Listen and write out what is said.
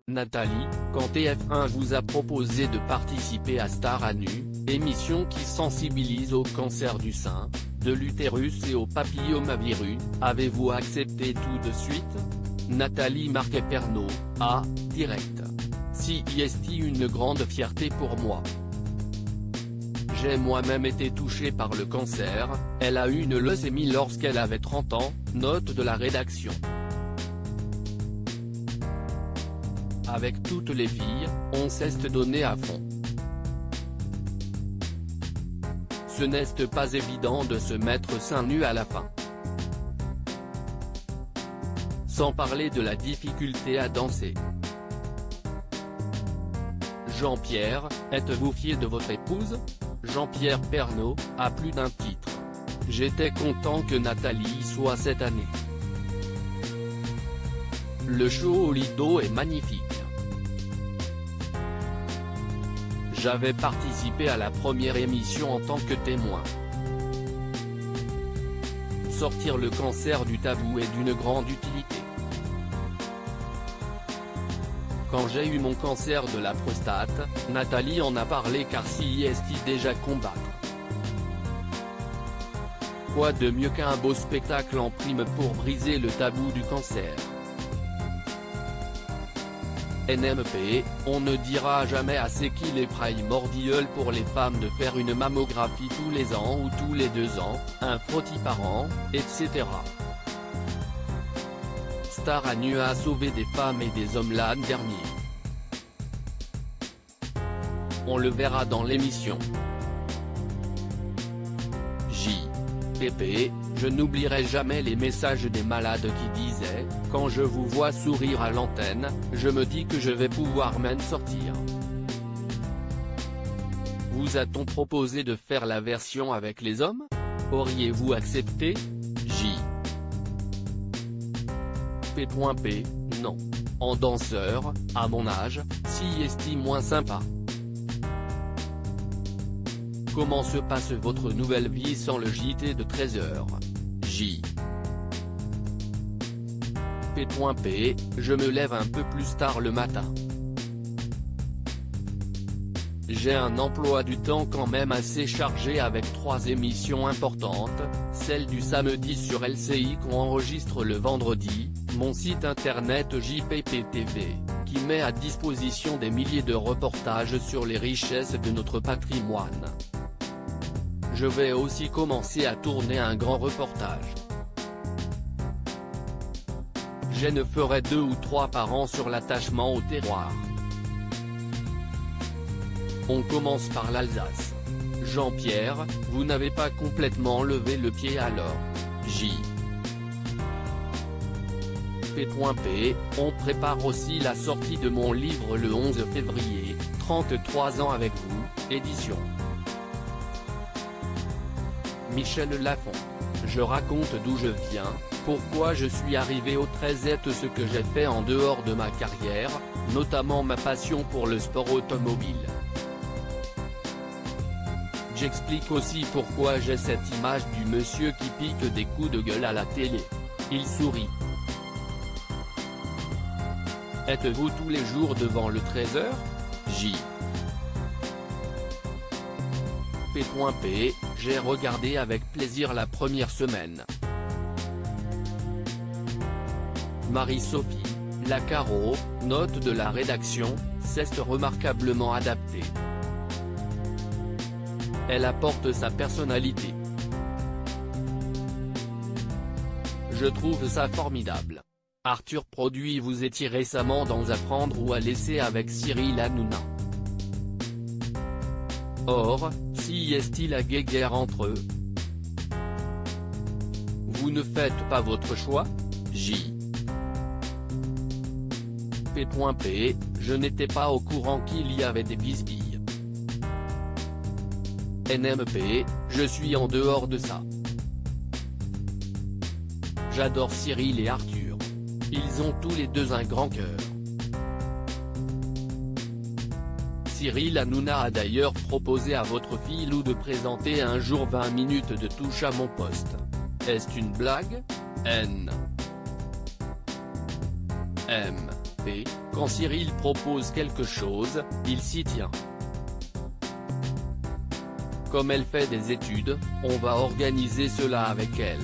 Nathalie, quand TF1 vous a proposé de participer à Star à nu, émission qui sensibilise au cancer du sein, de l'utérus et au papillomavirus, avez-vous accepté tout de suite? Nathalie Marquet-Pernot, direct. CIST une grande fierté pour moi. J'ai moi-même été touchée par le cancer, elle a eu une leucémie lorsqu'elle avait 30 ans, note de la rédaction. Avec toutes les filles, on s'est donné à fond. Ce n'est pas évident de se mettre seins nus à la fin. Sans parler de la difficulté à danser. Jean-Pierre, êtes-vous fier de votre épouse? Jean-Pierre Pernaut, a plus d'un titre. J'étais content que Nathalie soit cette année. Le show au Lido est magnifique. J'avais participé à la première émission en tant que témoin. Sortir le cancer du tabou est d'une grande utilité. Quand j'ai eu mon cancer de la prostate, Nathalie en a parlé car CIST déjà combattre. Quoi de mieux qu'un beau spectacle en prime pour briser le tabou du cancer? NMP, on ne dira jamais assez qu'il est primordial pour les femmes de faire une mammographie tous les ans ou tous les 2 ans, un frottis par an, etc. Star à nu a sauvé des femmes et des hommes l'an dernier. On le verra dans l'émission. JPP, je n'oublierai jamais les messages des malades qui disaient « Quand je vous vois sourire à l'antenne, je me dis que je vais pouvoir même sortir ». Vous a-t-on proposé de faire la version avec les hommes? Auriez-vous accepté? P.P. Non. En danseur, à mon âge, CIST moins sympa. Comment se passe votre nouvelle vie sans le JT de 13h? P.P. Je me lève un peu plus tard le matin. J'ai un emploi du temps quand même assez chargé avec 3 émissions importantes, celle du samedi sur LCI qu'on enregistre le vendredi, mon site internet JPP.TV, qui met à disposition des milliers de reportages sur les richesses de notre patrimoine. Je vais aussi commencer à tourner un grand reportage. Je ne ferai 2 ou 3 par an sur l'attachement au terroir. On commence par l'Alsace. Jean-Pierre, vous n'avez pas complètement levé le pied alors. P.P. On prépare aussi la sortie de mon livre le 11 février, 33 ans avec vous, édition. Michel Lafon. Je raconte d'où je viens, pourquoi je suis arrivé au 13 et ce que j'ai fait en dehors de ma carrière, notamment ma passion pour le sport automobile. J'explique aussi pourquoi j'ai cette image du monsieur qui pique des coups de gueule à la télé. Il sourit. Êtes-vous tous les jours devant le 13h? P.P. J'ai regardé avec plaisir la première semaine. Marie-Sophie, Lacaro, note de la rédaction, c'est remarquablement adapté. Elle apporte sa personnalité. Je trouve ça formidable. Arthur Produit, vous étiez récemment dans Apprendre ou à laisser avec Cyril Hanouna. Or, si est-il la guéguerre entre eux? Vous ne faites pas votre choix? P.P. Je n'étais pas au courant qu'il y avait des bisbilles. NMP, je suis en dehors de ça. J'adore Cyril et Arthur. Ils ont tous les deux un grand cœur. Cyril Hanouna a d'ailleurs proposé à votre fille Lou de présenter un jour 20 minutes de Touche à mon poste. Est-ce une blague? N. M. AFP, quand Cyril propose quelque chose, il s'y tient. Comme elle fait des études, on va organiser cela avec elle.